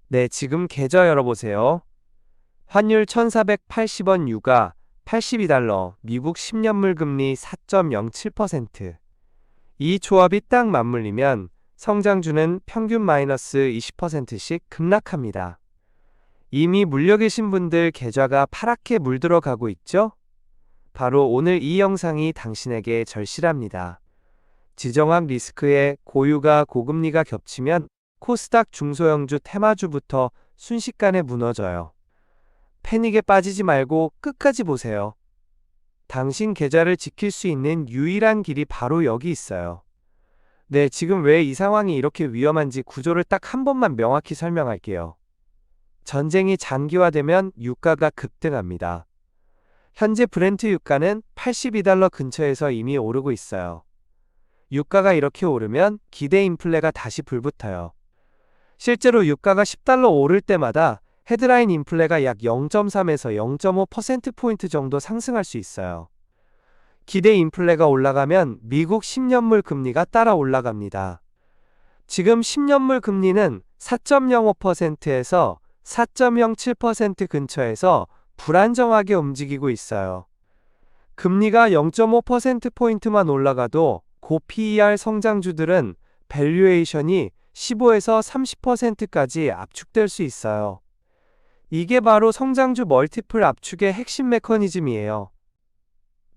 네, 지금 계좌 열어보세요. 환율 1480원 유가 82달러, 미국 10년물 금리 4.07%. 이 조합이 딱 맞물리면 성장주는 평균 마이너스 20%씩 급락합니다. 이미 물려 계신 분들 계좌가 파랗게 물들어 가고 있죠? 바로 오늘 이 영상이 당신에게 절실합니다. 지정학 리스크에 고유가 고금리가 겹치면 코스닥 중소형주 테마주부터 순식간에 무너져요. 패닉에 빠지지 말고 끝까지 보세요. 당신 계좌를 지킬 수 있는 유일한 길이 바로 여기 있어요. 네, 지금 왜 이 상황이 이렇게 위험한지 구조를 딱 한 번만 명확히 설명할게요. 전쟁이 장기화되면 유가가 급등합니다. 현재 브렌트 유가는 82달러 근처에서 이미 오르고 있어요. 유가가 이렇게 오르면 기대 인플레가 다시 불붙어요. 실제로 유가가 10달러 오를 때마다 헤드라인 인플레가 약 0.3에서 0.5%포인트 정도 상승할 수 있어요. 기대 인플레가 올라가면 미국 10년물 금리가 따라 올라갑니다. 지금 10년물 금리는 4.05%에서 4.07% 근처에서 불안정하게 움직이고 있어요. 금리가 0.5%포인트만 올라가도 고 PER 성장주들은 밸류에이션이 15에서 30%까지 압축될 수 있어요. 이게 바로 성장주 멀티플 압축의 핵심 메커니즘이에요.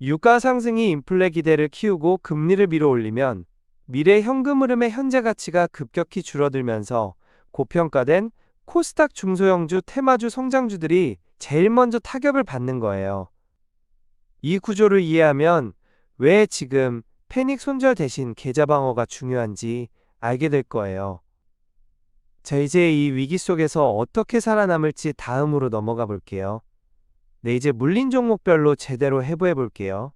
유가 상승이 인플레 기대를 키우고 금리를 밀어올리면 미래 현금 흐름의 현재 가치가 급격히 줄어들면서 고평가된 코스닥 중소형주 테마주 성장주들이 제일 먼저 타격을 받는 거예요. 이 구조를 이해하면 왜 지금 패닉 손절 대신 계좌 방어가 중요한지 알게 될 거예요. 자, 이제 이 위기 속에서 어떻게 살아남을지 다음으로 넘어가 볼게요. 네, 이제 물린 종목별로 제대로 해부해 볼게요.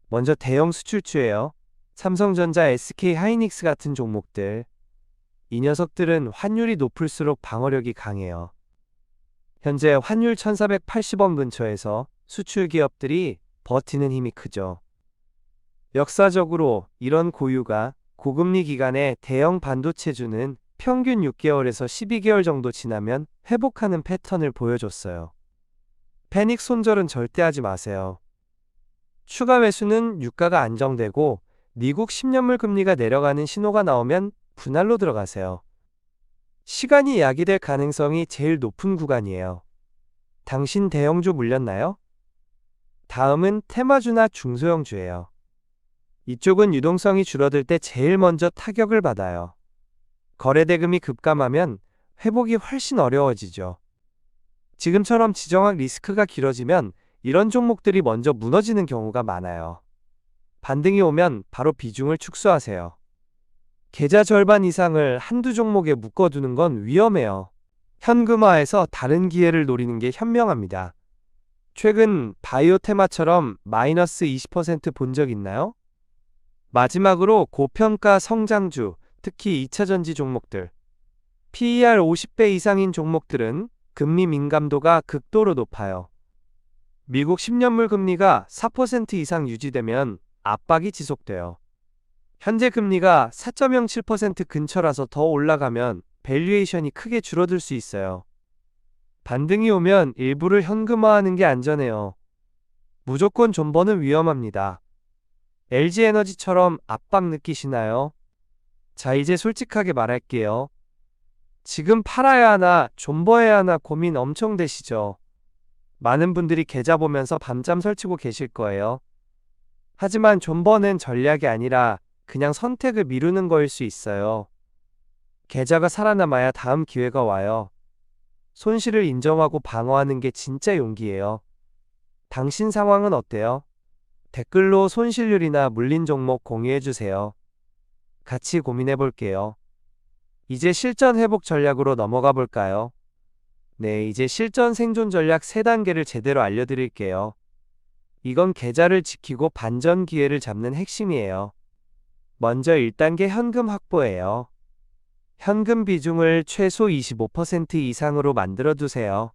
먼저 대형 수출주예요. 삼성전자, SK 하이닉스 같은 종목들. 이 녀석들은 환율이 높을수록 방어력이 강해요. 현재 환율 1480원 근처에서 수출 기업들이 버티는 힘이 크죠. 역사적으로 이런 고유가 고금리 기간에 대형 반도체주는 평균 6개월에서 12개월 정도 지나면 회복하는 패턴을 보여줬어요. 패닉 손절은 절대 하지 마세요. 추가 매수는 유가가 안정되고 미국 10년물 금리가 내려가는 신호가 나오면 분할로 들어가세요. 시간이 야기될 가능성이 제일 높은 구간이에요. 당신 대형주 물렸나요? 다음은 테마주나 중소형주예요. 이쪽은 유동성이 줄어들 때 제일 먼저 타격을 받아요. 거래 대금이 급감하면 회복이 훨씬 어려워지죠. 지금처럼 지정학 리스크가 길어지면 이런 종목들이 먼저 무너지는 경우가 많아요. 반등이 오면 바로 비중을 축소하세요. 계좌 절반 이상을 한두 종목에 묶어두는 건 위험해요. 현금화해서 다른 기회를 노리는 게 현명합니다. 최근 바이오 테마처럼 마이너스 20% 본 적 있나요? 마지막으로 고평가 성장주, 특히 2차전지 종목들. PER 50배 이상인 종목들은 금리 민감도가 극도로 높아요. 미국 10년물 금리가 4% 이상 유지되면 압박이 지속돼요. 현재 금리가 4.07% 근처라서 더 올라가면 밸류에이션이 크게 줄어들 수 있어요. 반등이 오면 일부를 현금화하는 게 안전해요. 무조건 존버는 위험합니다. LG에너지처럼 압박 느끼시나요? 자, 이제 솔직하게 말할게요. 지금 팔아야 하나, 존버해야 하나 고민 엄청 되시죠? 많은 분들이 계좌 보면서 밤잠 설치고 계실 거예요. 하지만 존버는 전략이 아니라 그냥 선택을 미루는 거일 수 있어요. 계좌가 살아남아야 다음 기회가 와요. 손실을 인정하고 방어하는 게 진짜 용기예요. 당신 상황은 어때요? 댓글로 손실률이나 물린 종목 공유해주세요. 같이 고민해 볼게요. 이제 실전 회복 전략으로 넘어가 볼까요? 네, 이제 실전 생존 전략 3단계를 제대로 알려드릴게요. 이건 계좌를 지키고 반전 기회를 잡는 핵심이에요. 먼저 1단계 현금 확보예요. 현금 비중을 최소 25% 이상으로 만들어 두세요.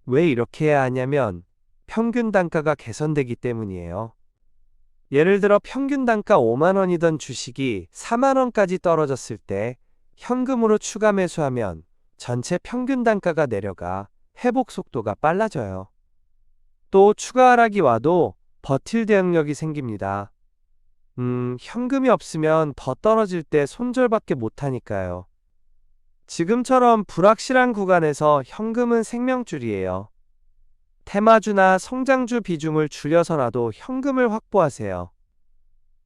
왜 이렇게 해야 하냐면 평균 단가가 개선되기 때문이에요. 예를 들어 평균 단가 5만 원이던 주식이 4만 원까지 떨어졌을 때 현금으로 추가 매수하면 전체 평균 단가가 내려가 회복 속도가 빨라져요. 또 추가 하락이 와도 버틸 대응력이 생깁니다. 현금이 없으면 더 떨어질 때 손절밖에 못하니까요. 지금처럼 불확실한 구간에서 현금은 생명줄이에요. 테마주나 성장주 비중을 줄여서라도 현금을 확보하세요.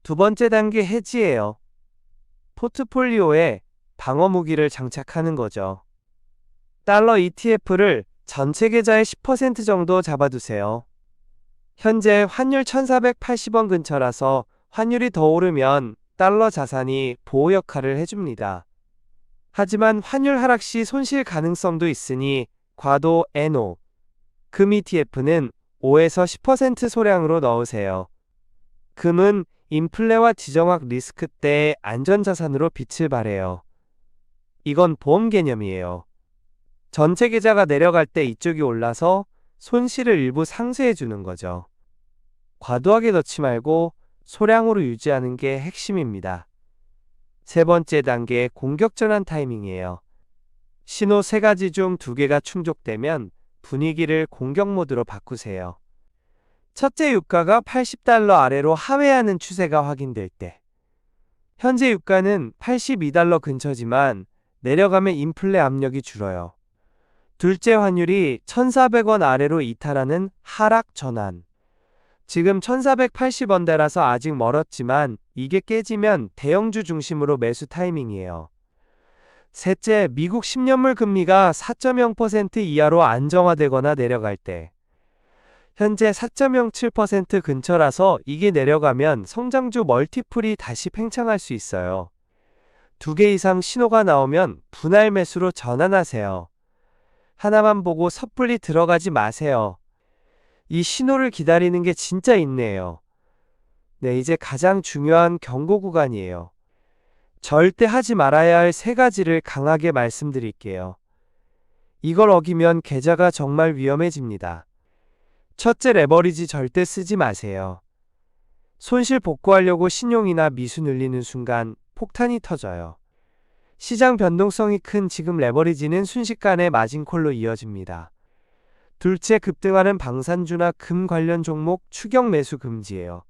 두 번째 단계 해지예요. 포트폴리오에 방어 무기를 장착하는 거죠. 달러 ETF를 전체 계좌의 10% 정도 잡아두세요. 현재 환율 1480원 근처라서 환율이 더 오르면 달러 자산이 보호 역할을 해줍니다. 하지만 환율 하락 시 손실 가능성도 있으니 과도 NO, 금 ETF는 5에서 10% 소량으로 넣으세요. 금은 인플레와 지정학 리스크 때의 안전자산으로 빛을 발해요. 이건 보험 개념이에요. 전체 계좌가 내려갈 때 이쪽이 올라서 손실을 일부 상쇄해 주는 거죠. 과도하게 넣지 말고 소량으로 유지하는 게 핵심입니다. 세 번째 단계 공격 전환 타이밍이에요. 신호 세 가지 중 두 개가 충족되면 분위기를 공격 모드로 바꾸세요. 첫째, 유가가 80달러 아래로 하회하는 추세가 확인될 때. 현재 유가는 82달러 근처지만 내려가면 인플레 압력이 줄어요. 둘째, 환율이 1,400원 아래로 이탈하는 하락 전환. 지금 1,480원대라서 아직 멀었지만 이게 깨지면 대형주 중심으로 매수 타이밍이에요. 셋째, 미국 10년물 금리가 4.0% 이하로 안정화되거나 내려갈 때. 현재 4.07% 근처라서 이게 내려가면 성장주 멀티플이 다시 팽창할 수 있어요. 두 개 이상 신호가 나오면 분할 매수로 전환하세요. 하나만 보고 섣불리 들어가지 마세요. 이 신호를 기다리는 게 진짜 인내예요. 네, 이제 가장 중요한 경고 구간이에요. 절대 하지 말아야 할 세 가지를 강하게 말씀드릴게요. 이걸 어기면 계좌가 정말 위험해집니다. 첫째, 레버리지 절대 쓰지 마세요. 손실 복구하려고 신용이나 미수 늘리는 순간 폭탄이 터져요. 시장 변동성이 큰 지금 레버리지는 순식간에 마진콜로 이어집니다. 둘째, 급등하는 방산주나 금 관련 종목 추격 매수 금지예요.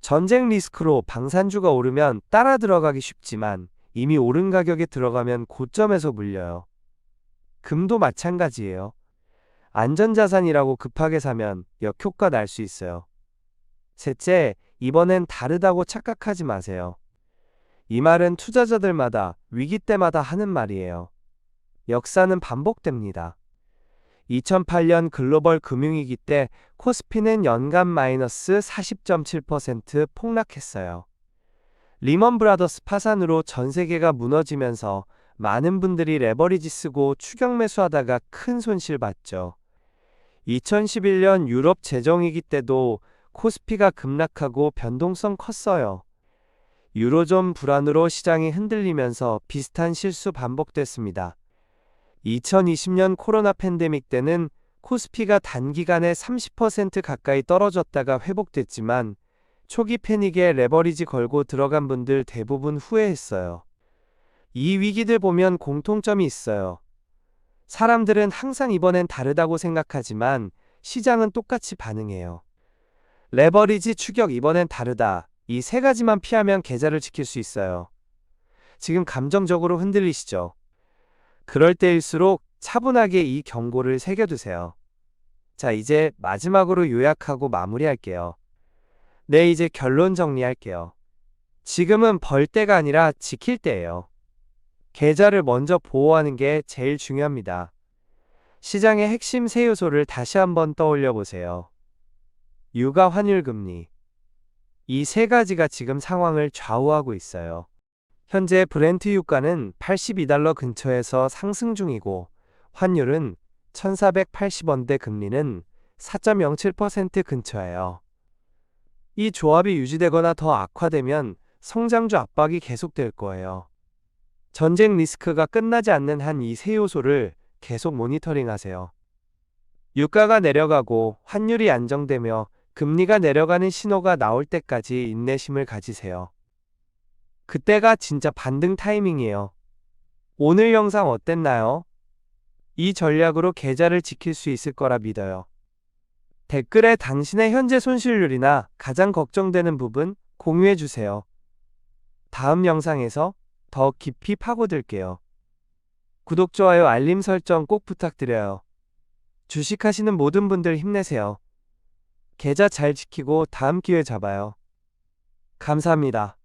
전쟁 리스크로 방산주가 오르면 따라 들어가기 쉽지만 이미 오른 가격에 들어가면 고점에서 물려요. 금도 마찬가지예요. 안전자산이라고 급하게 사면 역효과 날 수 있어요. 셋째, 이번엔 다르다고 착각하지 마세요. 이 말은 투자자들마다 위기 때마다 하는 말이에요. 역사는 반복됩니다. 2008년 글로벌 금융위기 때 코스피는 연간 마이너스 40.7% 폭락했어요. 리먼 브라더스 파산으로 전 세계가 무너지면서 많은 분들이 레버리지 쓰고 추격 매수하다가 큰 손실 봤죠. 2011년 유럽 재정위기 때도 코스피가 급락하고 변동성 컸어요. 유로존 불안으로 시장이 흔들리면서 비슷한 실수 반복됐습니다. 2020년 코로나 팬데믹 때는 코스피가 단기간에 30% 가까이 떨어졌다가 회복됐지만 초기 패닉에 레버리지 걸고 들어간 분들 대부분 후회했어요. 이 위기들 보면 공통점이 있어요. 사람들은 항상 이번엔 다르다고 생각하지만 시장은 똑같이 반응해요. 레버리지 추격 이번엔 다르다. 이 세 가지만 피하면 계좌를 지킬 수 있어요. 지금 감정적으로 흔들리시죠? 그럴 때일수록 차분하게 이 경고를 새겨두세요. 자, 이제 마지막으로 요약하고 마무리할게요. 네, 이제 결론 정리할게요. 지금은 벌 때가 아니라 지킬 때예요. 계좌를 먼저 보호하는 게 제일 중요합니다. 시장의 핵심 세 요소를 다시 한번 떠올려 보세요. 유가, 환율, 금리. 이 세 가지가 지금 상황을 좌우하고 있어요. 현재 브렌트 유가는 82달러 근처에서 상승 중이고 환율은 1480원대, 금리는 4.07% 근처예요. 이 조합이 유지되거나 더 악화되면 성장주 압박이 계속될 거예요. 전쟁 리스크가 끝나지 않는 한 이 세 요소를 계속 모니터링하세요. 유가가 내려가고 환율이 안정되며 금리가 내려가는 신호가 나올 때까지 인내심을 가지세요. 그때가 진짜 반등 타이밍이에요. 오늘 영상 어땠나요? 이 전략으로 계좌를 지킬 수 있을 거라 믿어요. 댓글에 당신의 현재 손실률이나 가장 걱정되는 부분 공유해 주세요. 다음 영상에서 더 깊이 파고들게요. 구독, 좋아요, 알림 설정 꼭 부탁드려요. 주식하시는 모든 분들 힘내세요. 계좌 잘 지키고 다음 기회 잡아요. 감사합니다.